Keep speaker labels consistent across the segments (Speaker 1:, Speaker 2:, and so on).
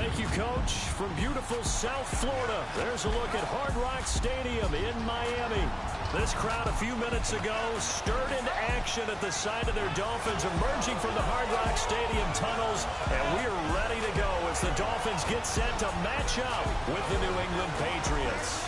Speaker 1: Thank you, Coach. From beautiful South Florida, there's a look at Hard Rock Stadium in Miami. This crowd a few minutes ago stirred into action at the side of their Dolphins emerging from the Hard Rock Stadium tunnels, and we're ready to go as the Dolphins get set to match up with the New England Patriots.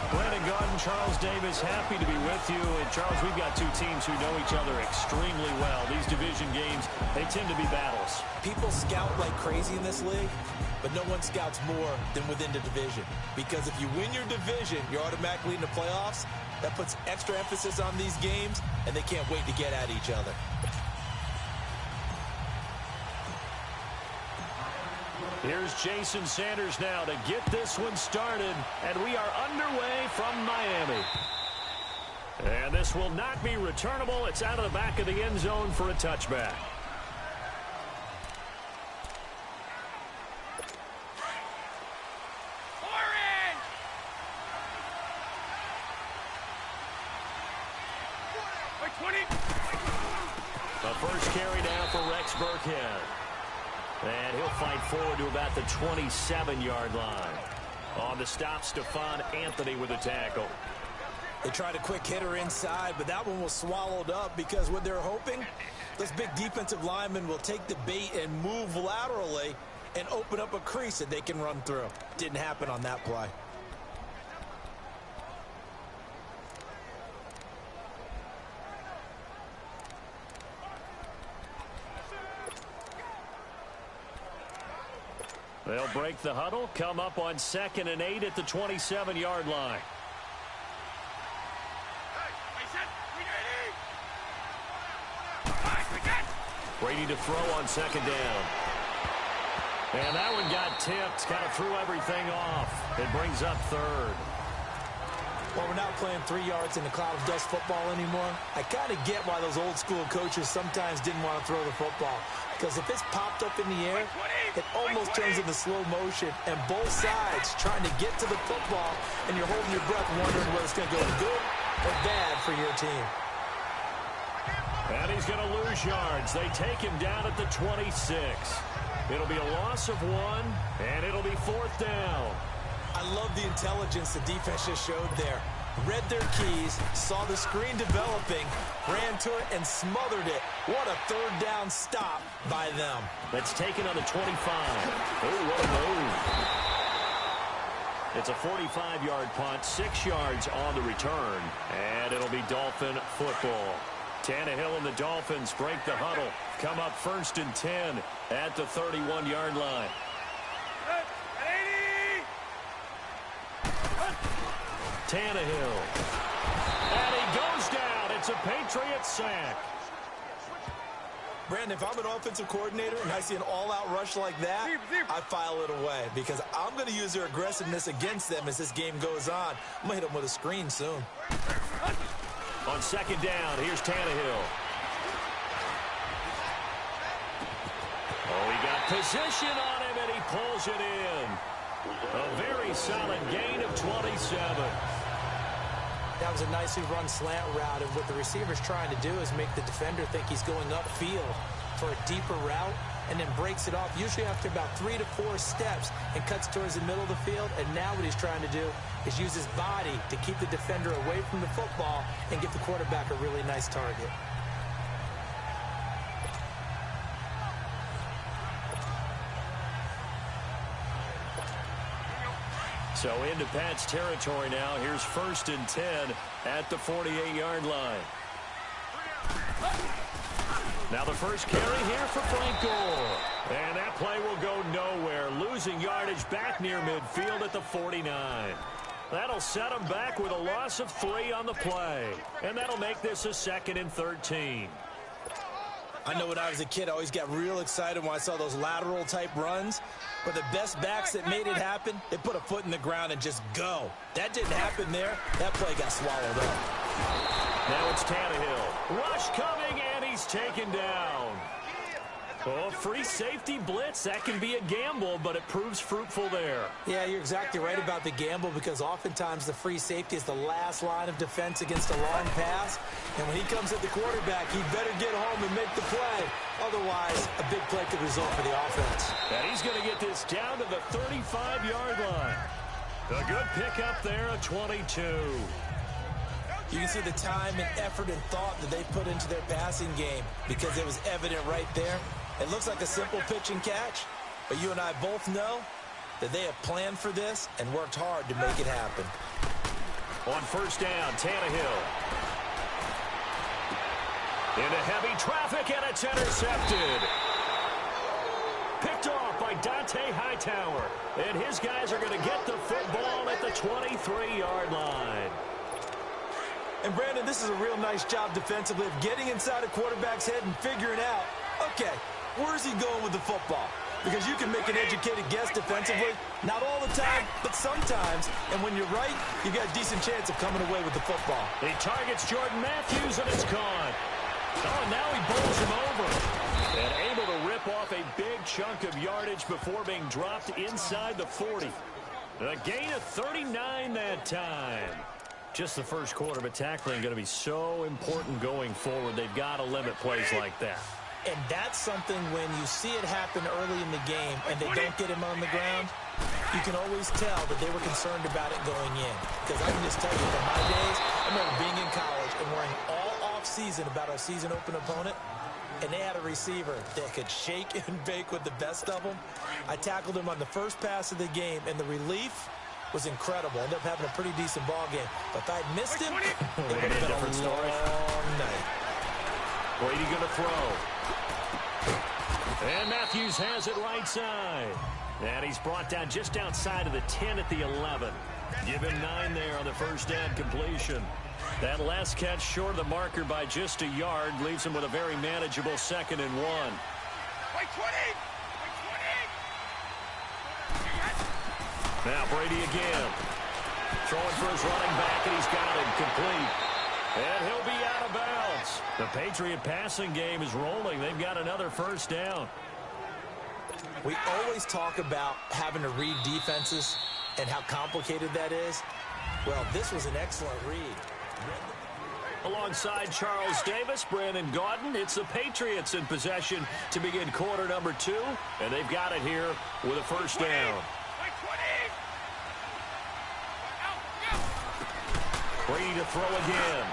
Speaker 1: Brandon Garden, Charles Davis, happy to be with you. And Charles, we've got two teams who know each other extremely well. These division games, they tend to be battles.
Speaker 2: People scout like crazy in this league, but no one scouts more than within the division. Because if you win your division, you're automatically in the playoffs. That puts extra emphasis on these games, and they can't wait to get at each other.
Speaker 1: Here's Jason Sanders now to get this one started, and we are underway from Miami. And this will not be returnable. It's out of the back of the end zone for a touchback. The first carry down for Rex Burkhead. And he'll fight forward to about the 27-yard line. On the stop, Stephon Anthony with a tackle.
Speaker 2: They tried a quick hitter inside, but that one was swallowed up because what they're hoping, those big defensive linemen will take the bait and move laterally and open up a crease that they can run through. Didn't happen on that play.
Speaker 1: They'll break the huddle, come up on 2nd and 8 at the 27-yard line. Brady to throw on 2nd down. And that one got tipped, kind of threw everything off. It brings up 3rd.
Speaker 2: Well, we're not playing 3 yards in the cloud of dust football anymore. I kind of get why those old school coaches sometimes didn't want to throw the football. Because if it's popped up in the air, it almost turns into slow motion. And both sides trying to get to the football, and you're holding your breath wondering whether it's going to go good or bad for your team.
Speaker 1: And he's going to lose yards. They take him down at the 26. It'll be a loss of 1, and it'll be 4th down.
Speaker 2: I love the intelligence the defense just showed there. Read their keys, saw the screen developing, ran to it, and smothered it. What a 3rd down stop by them.
Speaker 1: That's taken on the 25. Oh, what a move. It's a 45-yard punt, 6 yards on the return, and it'll be Dolphin football. Tannehill and the Dolphins break the huddle, come up 1st and 10 at the 31-yard line. Tannehill. And he goes down. It's a Patriots sack.
Speaker 2: Brandon, if I'm an offensive coordinator and I see an all-out rush like that, I file it away because I'm going to use their aggressiveness against them as this game goes on. I'm going to hit them with a screen soon.
Speaker 1: On 2nd down, here's Tannehill. Oh, he got position on him, and he pulls it in. A very solid gain of 27.
Speaker 3: That was a nicely run slant route, and what the receiver's trying to do is make the defender think he's going upfield for a deeper route and then breaks it off, usually after about 3 to 4 steps, and cuts towards the middle of the field. And now what he's trying to do is use his body to keep the defender away from the football and give the quarterback a really nice target.
Speaker 1: So into Pat's territory now. Here's 1st and 10 at the 48-yard line. Now the first carry here for Frank Gore. And that play will go nowhere. Losing yardage back near midfield at the 49. That'll set him back with a loss of 3 on the play. And that'll make this a 2nd and 13.
Speaker 2: I know when I was a kid, I always got real excited when I saw those lateral-type runs. But the best backs that made it happen, they put a foot in the ground and just go. That didn't happen there. That play got swallowed up.
Speaker 1: Now it's Tannehill. Rush coming, and he's taken down. Oh, free safety blitz. That can be a gamble, but it proves fruitful there.
Speaker 3: Yeah, you're exactly right about the gamble because oftentimes the free safety is the last line of defense against a long pass. And when he comes at the quarterback, he better get home and make the play. Otherwise, a big play could result for the offense.
Speaker 1: And he's going to get this down to the 35-yard line. A good pickup there, a 22.
Speaker 3: You can see the time and effort and thought that they put into their passing game because it was evident right there. It looks like a simple pitch and catch, but you and I both know that they have planned for this and worked hard to make it happen.
Speaker 1: On first down, Tannehill. Into heavy traffic, and it's intercepted. Picked off by Dante Hightower. And his guys are going to get the football at the 23-yard line.
Speaker 2: And, Brandon, this is a real nice job defensively of getting inside a quarterback's head and figuring out, okay, where's he going with the football? Because you can make an educated guess defensively, not all the time, but sometimes. And when you're right, you got a decent chance of coming away with the football.
Speaker 1: He targets Jordan Matthews, and it's gone. Oh, and now he bowls him over. And able to rip off a big chunk of yardage before being dropped inside the 40. A gain of 39 that time. Just the first quarter, but tackling going to be so important going forward. They've got to limit plays like that.
Speaker 3: And that's something when you see it happen early in the game and they don't get him on the ground, you can always tell that they were concerned about it going in. Because I can just tell you from my days, I remember being in college and worrying all off-season about our season open opponent, and they had a receiver that could shake and bake with the best of them. I tackled him on the first pass of the game, and the relief was incredible. Ended up having a pretty decent ball game. But if I'd missed him, it would have been a long night.
Speaker 1: Brady going to throw. And Matthews has it right side. And he's brought down just outside of the 10 at the 11. Give him 9 there on the first down completion. That last catch short of the marker by just a yard leaves him with a very manageable 2nd and 1. Now Brady again. Throwing for his running back, and he's got him complete. And he'll be out of bounds. The Patriot passing game is rolling. They've got another first down.
Speaker 3: We always talk about having to read defenses and how complicated that is. Well, this was an excellent read.
Speaker 1: Alongside Charles Davis, Brandon Gaudin, it's the Patriots in possession to begin quarter number 2. And they've got it here with a first down. Brady to throw again.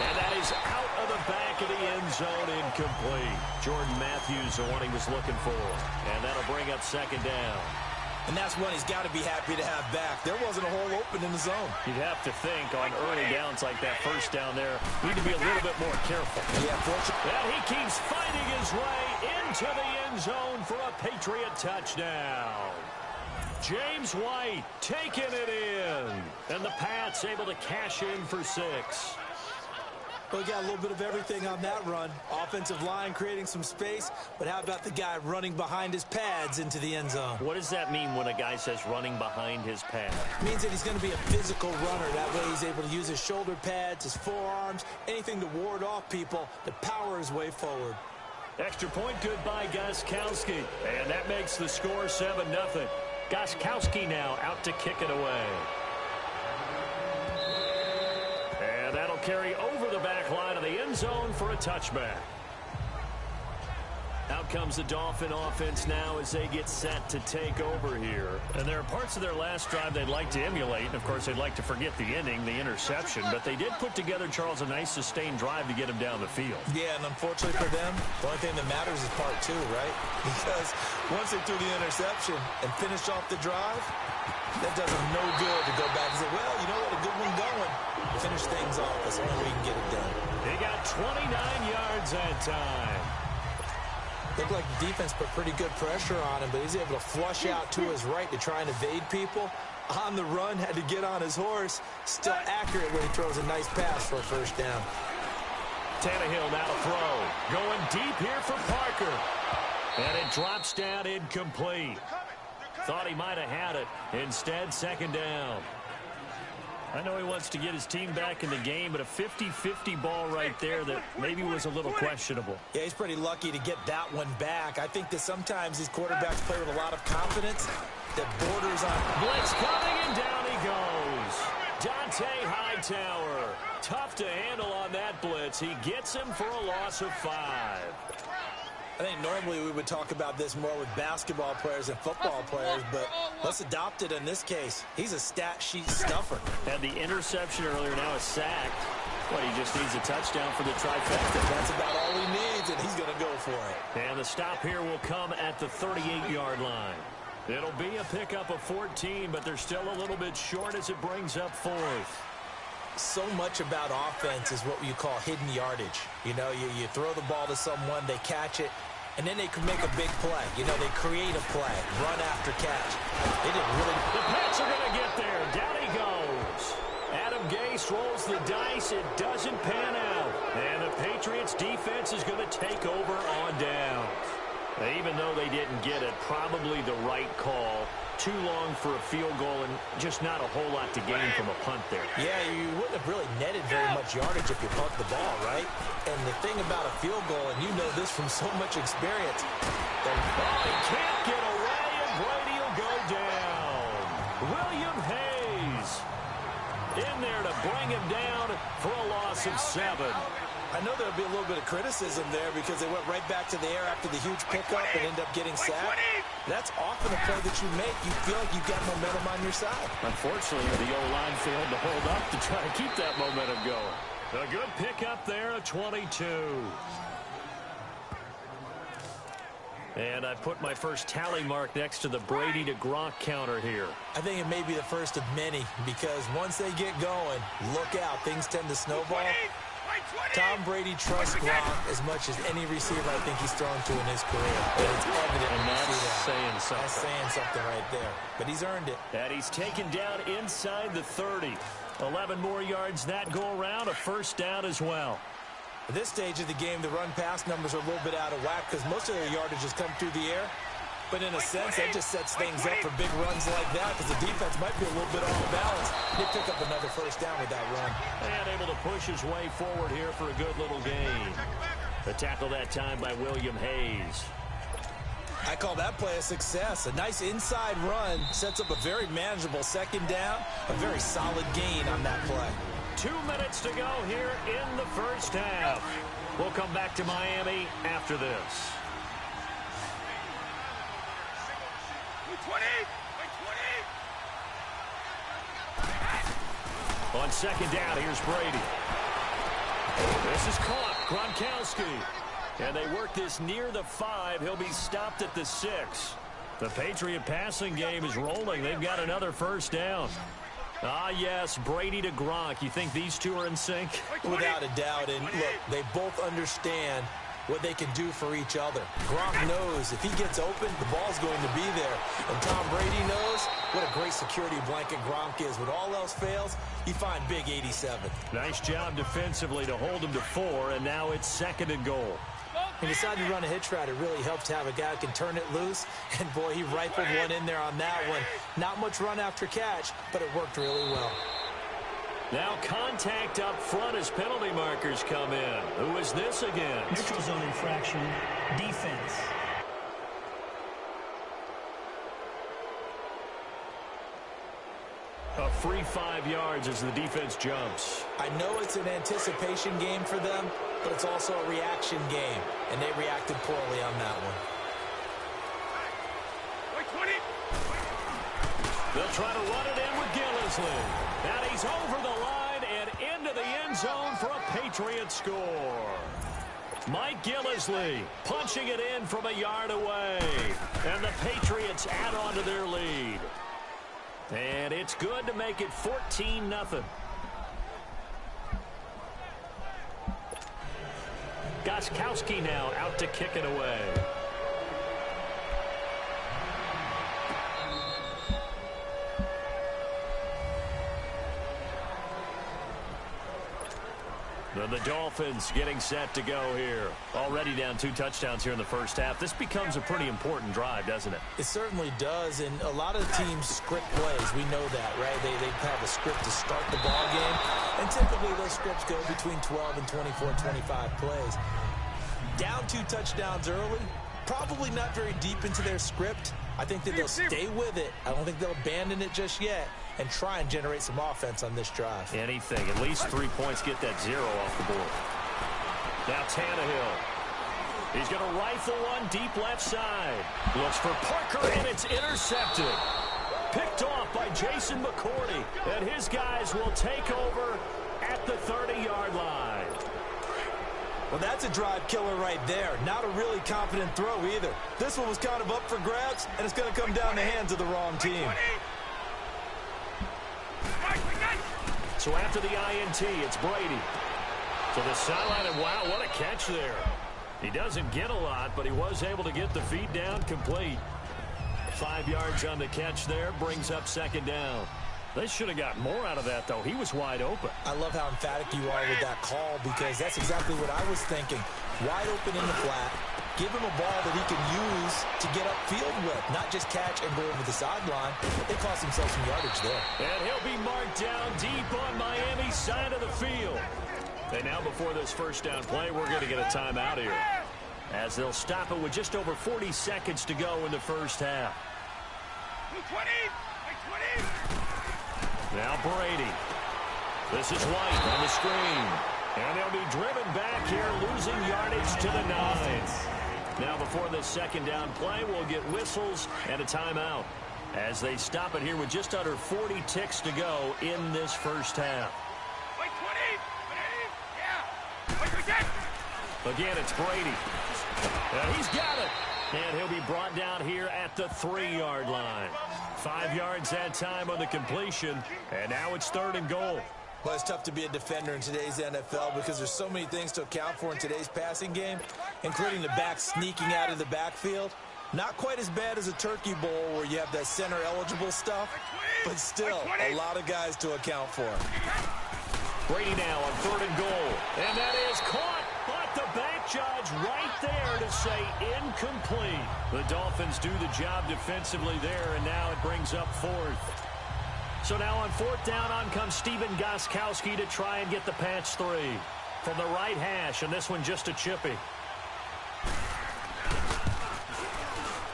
Speaker 1: And that is out of the back of the end zone, incomplete. Jordan Matthews, the one he was looking for. And that'll bring up 2nd down.
Speaker 2: And that's one he's got to be happy to have back. There wasn't a hole open in the zone.
Speaker 1: You'd have to think on early downs like that first down there, need to be a little bit more careful.
Speaker 2: Yeah, fortunately.
Speaker 1: And he keeps fighting his way into the end zone for a Patriot touchdown. James White taking it in. And the Pats able to cash in for 6.
Speaker 2: Well, we got a little bit of everything on that run. Offensive line creating some space, but how about the guy running behind his pads into the end zone?
Speaker 1: What does that mean when a guy says running behind his pads?
Speaker 2: It means that he's going to be a physical runner. That way he's able to use his shoulder pads, his forearms, anything to ward off people to power his way forward.
Speaker 1: Extra point good by Gostkowski. And that makes the score 7-0. Gostkowski now out to kick it away. And that'll carry over the back line of the end zone for a touchback. Out comes the Dolphin offense now as they get set to take over here. And there are parts of their last drive they'd like to emulate. And, of course, they'd like to forget the inning, the interception. But they did put together, Charles, a nice sustained drive to get him down the field.
Speaker 2: Yeah, and unfortunately for them, the only thing that matters is part 2, right? Because once they threw the interception and finished off the drive, that does them no good to go back and say, well, you know what, a good one going. Finish things off. That's the only way you can get it done.
Speaker 1: They got 29 yards that time.
Speaker 3: Looked like the defense put pretty good pressure on him, but he's able to flush out to his right to try and evade people.
Speaker 2: On the run, had to get on his horse. Still accurate when he throws a nice pass for a first down.
Speaker 1: Tannehill now to throw. Going deep here for Parker. And it drops down incomplete. Thought he might have had it. Instead, 2nd down. I know he wants to get his team back in the game, but a 50-50 ball right there that maybe was a little questionable.
Speaker 2: Yeah, he's pretty lucky to get that one back. I think that sometimes these quarterbacks play with a lot of confidence that borders on...
Speaker 1: Blitz coming, and down he goes. Dante Hightower. Tough to handle on that blitz. He gets him for a loss of 5.
Speaker 2: I think normally we would talk about this more with basketball players and football players, but let's adopt it in this case. He's a stat sheet stuffer.
Speaker 1: Had the interception earlier, now a sack. Well, he just needs a touchdown for the trifecta.
Speaker 2: That's about all he needs, and he's going to go for it.
Speaker 1: And the stop here will come at the 38-yard line. It'll be a pickup of 14, but they're still a little bit short as it brings up 4th.
Speaker 2: So much about offense is what you call hidden yardage. You know, you throw the ball to someone, they catch it, and then they can make a big play. You know, they create a play, run after catch. They didn't really...
Speaker 1: The Pats are going to get there. Down he goes. Adam Gase rolls the dice. It doesn't pan out. And the Patriots defense is going to take over on down. Even though they didn't get it, probably the right call. Too long for a field goal and just not a whole lot to gain from a punt there.
Speaker 2: Yeah, you wouldn't have really netted very much yardage if you punt the ball, right? And the thing about a field goal, and you know this from so much experience,
Speaker 1: he can't get away, and Brady will go down. William Hayes in there to bring him down for a loss of 7.
Speaker 2: I know there'll be a little bit of criticism there because they went right back to the air after the huge pickup and end up getting sacked. That's often a play that you make. You feel like you've got momentum on your side.
Speaker 1: Unfortunately, the O-line failed to hold up to try to keep that momentum going. A good pickup there of 22. And I put my first tally mark next to the Brady to Gronk counter here.
Speaker 2: I think it may be the first of many because once they get going, look out. Things tend to snowball. Tom Brady trusts Gronk as much as any receiver I think he's thrown to in his career. And it's evident.
Speaker 1: And that's saying something.
Speaker 2: That's saying something right there. But he's earned it.
Speaker 1: And he's taken down inside the 30. 11 more yards that go around, a first down as well.
Speaker 2: At this stage of the game, the run-pass numbers are a little bit out of whack because most of their yardage has come through the air. But in a sense, that just sets things up for big runs like that because the defense might be a little bit off balance. They pick up another first down with that run.
Speaker 1: And able to push his way forward here for a good little gain. The tackle that time by William Hayes.
Speaker 2: I call that play a success. A nice inside run sets up a very manageable second down. A very solid gain on that play.
Speaker 1: 2 minutes to go here in the first half. We'll come back to Miami after this. On second down, here's Brady. This is caught. Gronkowski. And they work this near the 5. He'll be stopped at the 6. The Patriot passing game is rolling. They've got another first down. Ah, yes, Brady to Gronk. You think these two are in sync?
Speaker 2: Without a doubt. And look, they both understand what they can do for each other. Gronk knows if he gets open, the ball's going to be there. And Tom Brady knows what a great security blanket Gronk is. When all else fails, you find big 87.
Speaker 1: Nice job defensively to hold him to 4, and now it's 2nd and goal.
Speaker 3: He decided to run a hitch route. It really helps to have a guy who can turn it loose. And, boy, he rifled one in there on that one. Not much run after catch, but it worked really well.
Speaker 1: Now contact up front as penalty markers come in. Who is this again?
Speaker 4: Neutral zone infraction, defense.
Speaker 1: A free 5 yards as the defense jumps.
Speaker 2: I know it's an anticipation game for them, but it's also a reaction game, and they reacted poorly on that one.
Speaker 1: They'll try to run it in with Gillisley. And he's over the line and into the end zone for a Patriot score. Mike Gillisley punching it in from a yard away. And the Patriots add on to their lead. And it's good to make it 14-0. Gostkowski now out to kick it away. The Dolphins getting set to go here. Already down 2 touchdowns here in the first half. This becomes a pretty important drive, doesn't it?
Speaker 2: It certainly does, and a lot of teams script plays. We know that, right? They have a script to start the ball game, and typically those scripts go between 12 and 24, 25 plays. Down 2 touchdowns early, probably not very deep into their script. I think that they'll stay with it. I don't think they'll abandon it just yet and try and generate some offense on this drive.
Speaker 1: Anything. At least 3 points, get that 0 off the board. Now Tannehill. He's going to rifle one deep left side. Looks for Parker, and it's intercepted. Picked off by Jason McCourty. And his guys will take over at the 30-yard line.
Speaker 2: Well, that's a drive killer right there. Not a really confident throw either. This one was kind of up for grabs, and it's going to come down the hands of the wrong team.
Speaker 1: So after the INT, it's Brady. To the sideline, and wow, what a catch there. He doesn't get a lot, but he was able to get the feet down complete. 5 yards on the catch there, brings up 2nd down. They should have got more out of that, though. He was wide open.
Speaker 2: I love how emphatic you are with that call, because that's exactly what I was thinking. Wide open in the flat. Give him a ball that he can use to get upfield with, not just catch and go over the sideline. They cost themselves some yardage there.
Speaker 1: And he'll be marked down deep on Miami's side of the field. And now before this first down play, we're going to get a timeout here, as they'll stop it with just over 40 seconds to go in the first half.
Speaker 5: 20!
Speaker 1: Now Brady. This is White on the screen. And they'll be driven back here, losing yardage to the 9. Now before this 2nd down play, we'll get whistles and a timeout, as they stop it here with just under 40 ticks to go in this first half. Again, it's Brady. And he's got it. And he'll be brought down here at the 3-yard line. 5 yards that time on the completion. And now it's 3rd and goal.
Speaker 2: Well, it's tough to be a defender in today's NFL because there's so many things to account for in today's passing game, including the back sneaking out of the backfield. Not quite as bad as a Turkey Bowl where you have that center-eligible stuff, but still a lot of guys to account for.
Speaker 1: Brady now on 3rd and goal. And that is caught. But the back judge right there to say incomplete. The Dolphins do the job defensively there, and now it brings up 4th. So now on 4th down, on comes Steven Gostkowski to try and get the patch 3 from the right hash, and this one just a chippy.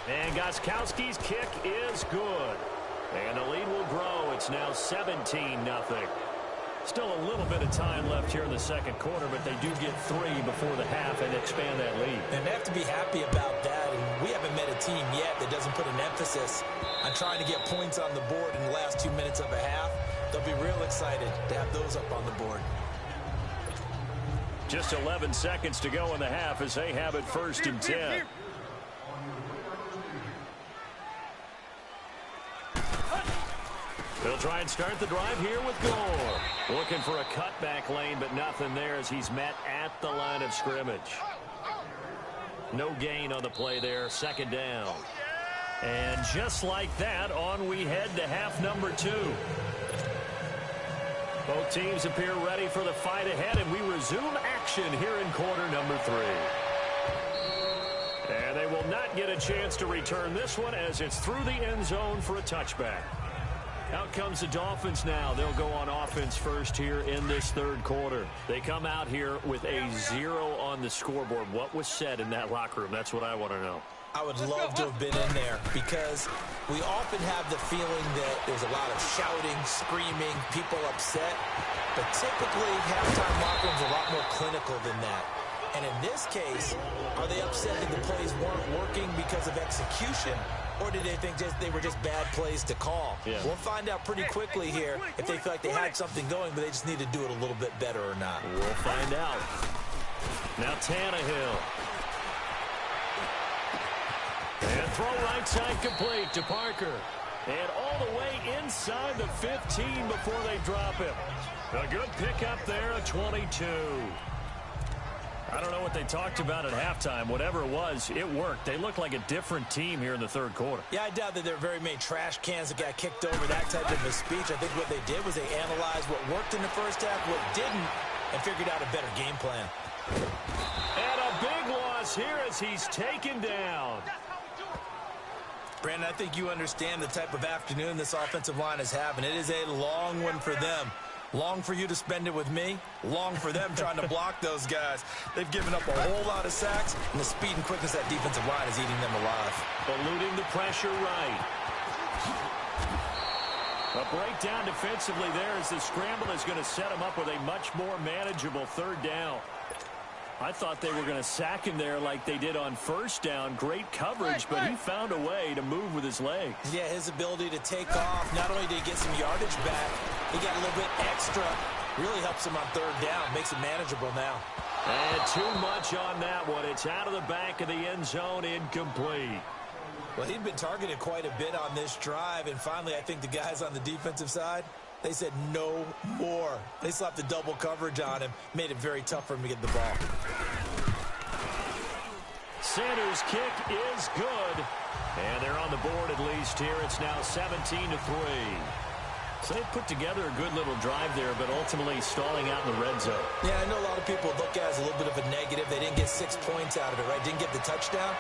Speaker 1: And Gostkowski's kick is good. And the lead will grow. It's now 17-0. Still a little bit of time left here in the 2nd quarter, but they do get 3 before the half and expand that lead.
Speaker 2: And they have to be happy about that. And we haven't met a team yet that doesn't put an emphasis on trying to get points on the board in the last 2 minutes of a half. They'll be real excited to have those up on the board.
Speaker 1: Just 11 seconds to go in the half as they have it 1st and 10. They'll try and start the drive here with Gore. Looking for a cutback lane, but nothing there as he's met at the line of scrimmage. No gain on the play there, 2nd down. And just like that, on we head to half number 2. Both teams appear ready for the fight ahead, and we resume action here in quarter number 3. And they will not get a chance to return this one as it's through the end zone for a touchback. Out comes the Dolphins now. They'll go on offense first here in this 3rd quarter. They come out here with a 0 on the scoreboard. What was said in that locker room? That's what I want to know.
Speaker 2: I would love to have been in there because we often have the feeling that there's a lot of shouting, screaming, people upset. But typically, halftime locker rooms are a lot more clinical than that. And in this case, are they upset that the plays weren't working because of execution? Or did they think they were just bad plays to call?
Speaker 1: Yeah.
Speaker 2: We'll find out pretty quickly here if they feel like they had something going, but they just need to do it a little bit better or not.
Speaker 1: We'll find out. Now Tannehill. And throw right side complete to Parker. And all the way inside the 15 before they drop him. A good pickup there, a 22. I don't know what they talked about at halftime. Whatever it was, it worked. They look like a different team here in the 3rd quarter.
Speaker 2: Yeah, I doubt that there are very many trash cans that got kicked over, that type of a speech. I think what they did was they analyzed what worked in the first half, what didn't, and figured out a better game plan.
Speaker 1: And a big loss here as he's taken down.
Speaker 2: Brandon, I think you understand the type of afternoon this offensive line is having. It is a long one for them. Long for you to spend it with me. Long for them trying to block those guys. They've given up a whole lot of sacks, and the speed and quickness of that defensive line is eating them alive.
Speaker 1: Eluding the pressure right. A breakdown defensively there as the scramble is going to set him up with a much more manageable third down. I thought they were going to sack him there like they did on first down. Great coverage, but he found a way to move with his legs.
Speaker 2: Yeah, his ability to take off, not only did he get some yardage back, he got a little bit extra. Really helps him on third down, makes it manageable now.
Speaker 1: And too much on that one. It's out of the back of the end zone, incomplete.
Speaker 2: Well, he'd been targeted quite a bit on this drive, and finally I think the guys on the defensive side, they said no more. They slapped the double coverage on him, made it very tough for him to get the ball.
Speaker 1: Sanders' kick is good. And they're on the board at least here. It's now 17-3. So they put together a good little drive there, but ultimately stalling out in the red zone.
Speaker 2: Yeah, I know a lot of people look at it as a little bit of a negative. They didn't get 6 points out of it, right? Didn't get the touchdown.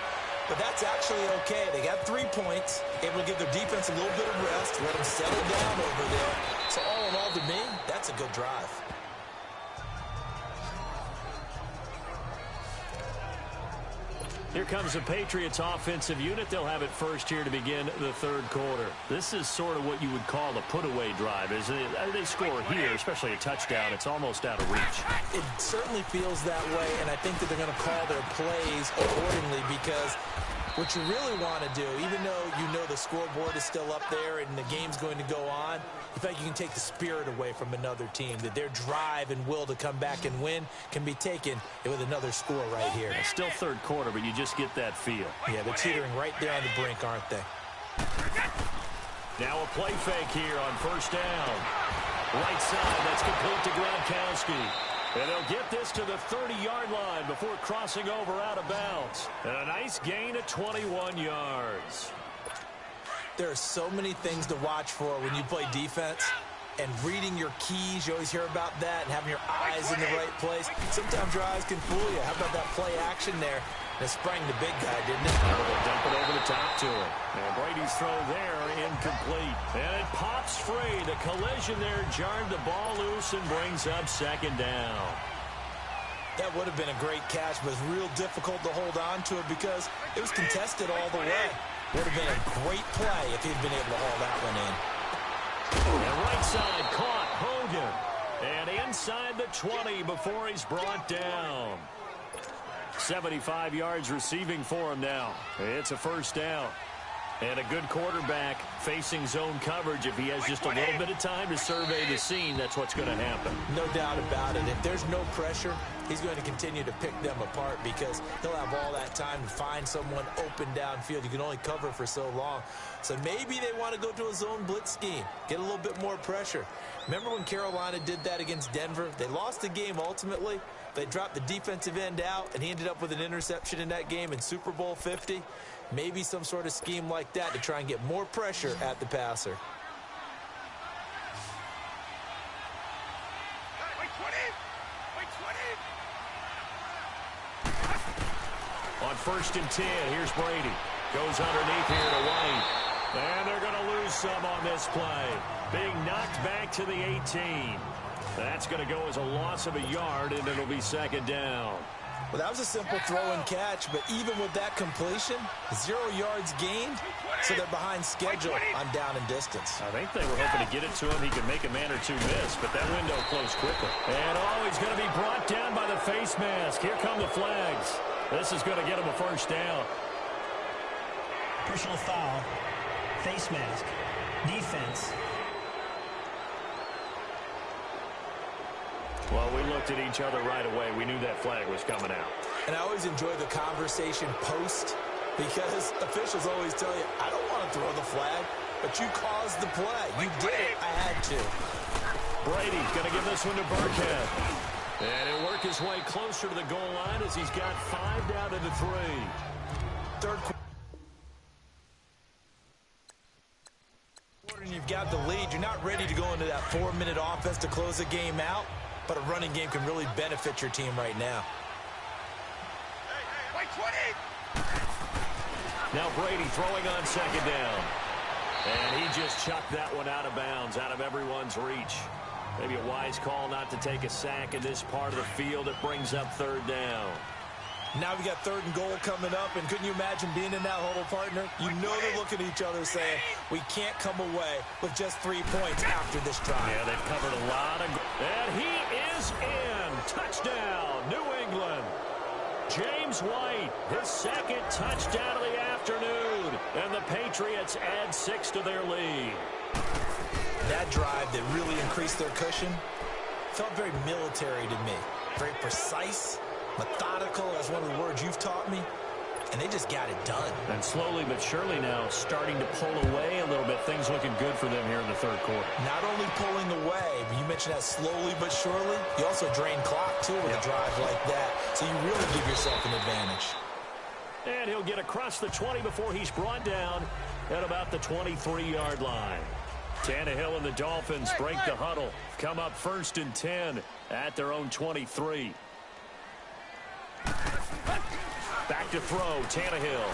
Speaker 2: But that's actually okay. They got 3 points, able to give their defense a little bit of rest, let them settle down over there. So all in all, to me, that's a good drive.
Speaker 1: Here comes the Patriots offensive unit. They'll have it first here to begin the third quarter. This is sort of what you would call a put-away drive, isn't it? They score here, especially a touchdown. It's almost out of reach.
Speaker 2: It certainly feels that way, and I think that they're going to call their plays accordingly because what you really want to do, even though you know the scoreboard is still up there and the game's going to go on, in fact, you can take the spirit away from another team, that their drive and will to come back and win can be taken with another score right here.
Speaker 1: It's still third quarter, but you just get that feel.
Speaker 2: Yeah, they're teetering right there on the brink, aren't they?
Speaker 1: Now a play fake here on first down. Right side, that's complete to Gronkowski. And they'll get this to the 30-yard line before crossing over out of bounds. And a nice gain of 21 yards.
Speaker 2: There are so many things to watch for when you play defense. And reading your keys, you always hear about that, and having your eyes in the right place. Sometimes your eyes can fool you. How about that play action there? That sprang the big guy, didn't it?
Speaker 1: Well, they'll dump it over the top to him. And Brady's throw there, incomplete. And it pops free. The collision there jarred the ball loose and brings up second down.
Speaker 2: That would have been a great catch, but it's real difficult to hold on to it because it was contested all the way. Would have been a great play if he'd been able to haul that one in.
Speaker 1: And right side caught Hogan. And inside the 20 before he's brought down. 75 yards receiving for him now. It's a first down. And a good quarterback facing zone coverage. If he has just a little bit of time to survey the scene, that's what's going to happen.
Speaker 2: No doubt about it. If there's no pressure, he's going to continue to pick them apart because he'll have all that time to find someone open downfield. You can only cover for so long. So maybe they want to go to a zone blitz scheme, get a little bit more pressure. Remember when Carolina did that against Denver? They lost the game ultimately. They dropped the defensive end out, and he ended up with an interception in that game in Super Bowl 50. Maybe some sort of scheme like that to try and get more pressure at the passer.
Speaker 1: On first and 10, here's Brady. Goes underneath here to White. And they're going to lose some on this play. Being knocked back to the 18. That's going to go as a loss of a yard, and it'll be second down.
Speaker 2: Well, that was a simple throw and catch, but even with that completion, 0 yards gained, so they're behind schedule on down and distance.
Speaker 1: I think they were hoping to get it to him. He could make a man or two miss, but that window closed quickly. And he's going to be brought down by the face mask. Here come the flags. This is going to get him a first down.
Speaker 4: Personal foul, face mask, defense.
Speaker 1: Well, we looked at each other right away. We knew that flag was coming out.
Speaker 2: And I always enjoy the conversation post because officials always tell you, I don't want to throw the flag, but you caused the play. You did it. I had to.
Speaker 1: Brady's going to give this one to Burkhead. And he'll work his way closer to the goal line as he's got 5 down to the 3.
Speaker 2: Third quarter. And you've got the lead. You're not ready to go into that 4-minute offense to close the game out. but a running game can really benefit your team right now.
Speaker 5: Wait, 20!
Speaker 1: Now Brady throwing on second down. And he just chucked that one out of bounds, out of everyone's reach. Maybe a wise call not to take a sack in this part of the field. It brings up third down.
Speaker 2: Now we got 3rd and goal coming up, and couldn't you imagine being in that huddle, partner? You know they're looking at each other saying, we can't come away with just 3 points after this drive.
Speaker 1: Yeah, they've covered a lot of... And he is in. Touchdown, New England. James White, his 2nd touchdown of the afternoon. And the Patriots add 6 to their lead.
Speaker 2: That drive that really increased their cushion felt very military to me. Very precise, methodical. That's one of the words you've taught me. And they just got it done.
Speaker 1: And slowly but surely now starting to pull away a little bit. Things looking good for them here in the 3rd quarter.
Speaker 2: Not only pulling away, but you mentioned that slowly but surely. You also drain clock, too, with a drive like that. So you really give yourself an advantage.
Speaker 1: And he'll get across the 20 before he's brought down at about the 23-yard line. Tannehill and the Dolphins break the huddle. Come up 1st and 10 at their own 23. Back to throw, Tannehill.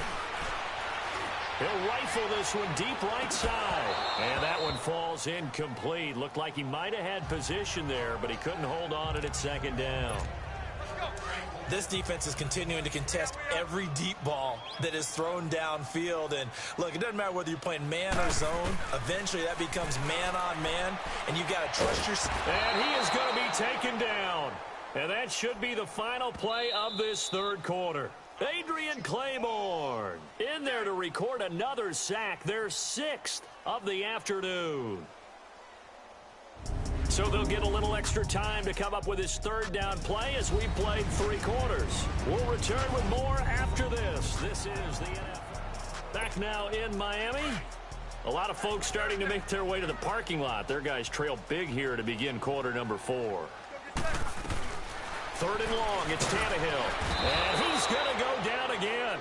Speaker 1: He'll rifle this one deep right side. And that one falls incomplete. Looked like he might have had position there, but he couldn't hold on it at 2nd down.
Speaker 2: This defense is continuing to contest every deep ball that is thrown downfield. And, look, it doesn't matter whether you're playing man or zone. Eventually, that becomes man-on-man, and you've got to trust your...
Speaker 1: And he is going to be taken down. And that should be the final play of this 3rd quarter. Adrian Claiborne in there to record another sack, their 6th of the afternoon. So they'll get a little extra time to come up with his 3rd down play as we played 3 quarters. We'll return with more after this. This is the NFL. Back now in Miami. A lot of folks starting to make their way to the parking lot. Their guys trail big here to begin quarter number 4. 3rd and long, it's Tannehill. And he's going to go down again.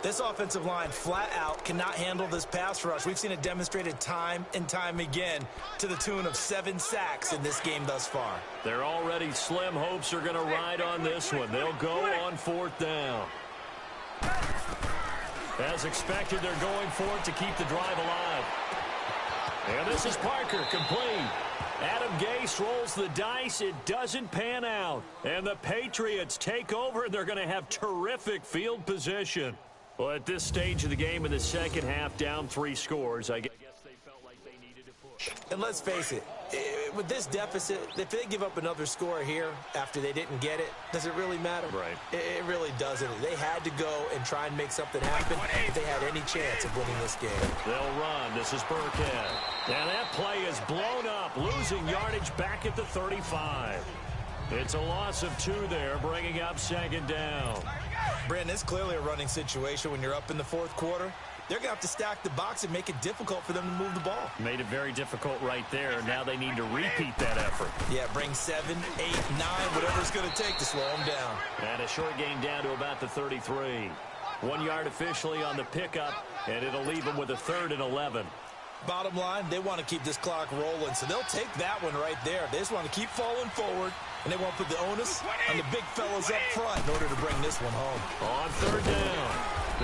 Speaker 2: This offensive line flat out cannot handle this pass rush. We've seen it demonstrated time and time again to the tune of 7 sacks in this game thus far.
Speaker 1: Their already slim hopes are going to ride on this one. They'll go on 4th down. As expected, they're going for it to keep the drive alive. And this is Parker, complete. Adam Gase rolls the dice. It doesn't pan out. And the Patriots take over, and they're going to have terrific field position. Well, at this stage of the game in the 2nd half, down 3 scores, I guess they felt like they needed to push.
Speaker 2: And let's face it, with this deficit, if they give up another score here after they didn't get it, does it really matter?
Speaker 1: Right.
Speaker 2: It really doesn't. They had to go and try and make something happen if they had any chance of winning this game.
Speaker 1: They'll run. This is Burkhead. And that play is blown up, losing yardage back at the 35. It's a loss of 2 there, bringing up 2nd down.
Speaker 2: Brandon, it's clearly a running situation when you're up in the 4th quarter. They're going to have to stack the box and make it difficult for them to move the ball.
Speaker 1: Made it very difficult right there. Now they need to repeat that effort.
Speaker 2: Yeah, bring 7, 8, 9, whatever it's going to take to slow them down.
Speaker 1: And a short gain down to about the 33. 1 yard officially on the pickup, and it'll leave them with a 3rd and 11.
Speaker 2: Bottom line, they want to keep this clock rolling, so they'll take that one right there. They just want to keep falling forward, and they want to put the onus on the big fellas up front in order to bring this one home.
Speaker 1: On 3rd down,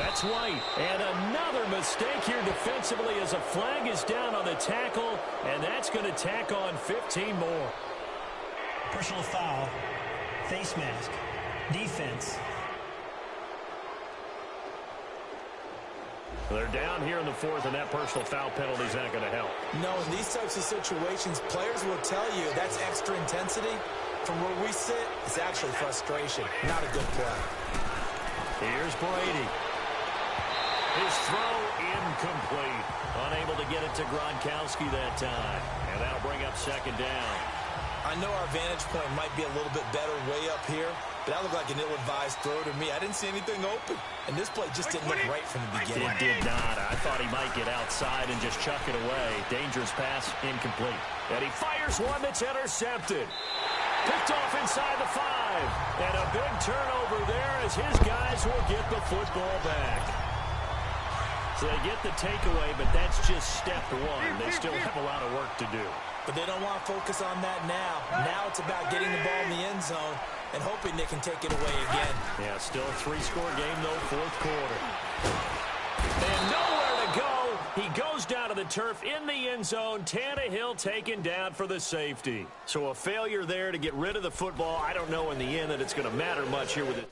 Speaker 1: that's White. And another mistake here defensively as a flag is down on the tackle, and that's going to tack on 15 more.
Speaker 4: Personal foul, face mask, defense.
Speaker 1: They're down here in the 4th, and that personal foul penalty is not going to help.
Speaker 2: No, in these types of situations, players will tell you that's extra intensity. From where we sit, it's actually frustration, not a good play.
Speaker 1: Here's Brady. His throw incomplete. Unable to get it to Gronkowski that time. And that'll bring up 2nd down.
Speaker 2: I know our vantage point might be a little bit better way up here, but that looked like an ill-advised throw to me. I didn't see anything open, and this play just didn't look right from the beginning.
Speaker 1: It did not. I thought he might get outside and just chuck it away. Dangerous pass, incomplete. And he fires one that's intercepted. Picked off inside the 5. And a big turnover there as his guys will get the football back. So they get the takeaway, but that's just step 1. They still have a lot of work to do.
Speaker 2: But they don't want to focus on that now. Now it's about getting the ball in the end zone and hoping they can take it away again.
Speaker 1: Yeah, still a 3-score game, though, fourth quarter. And nowhere to go. He goes down to the turf in the end zone. Tannehill taken down for the safety. So a failure there to get rid of the football. I don't know in the end that it's going to matter much here with it.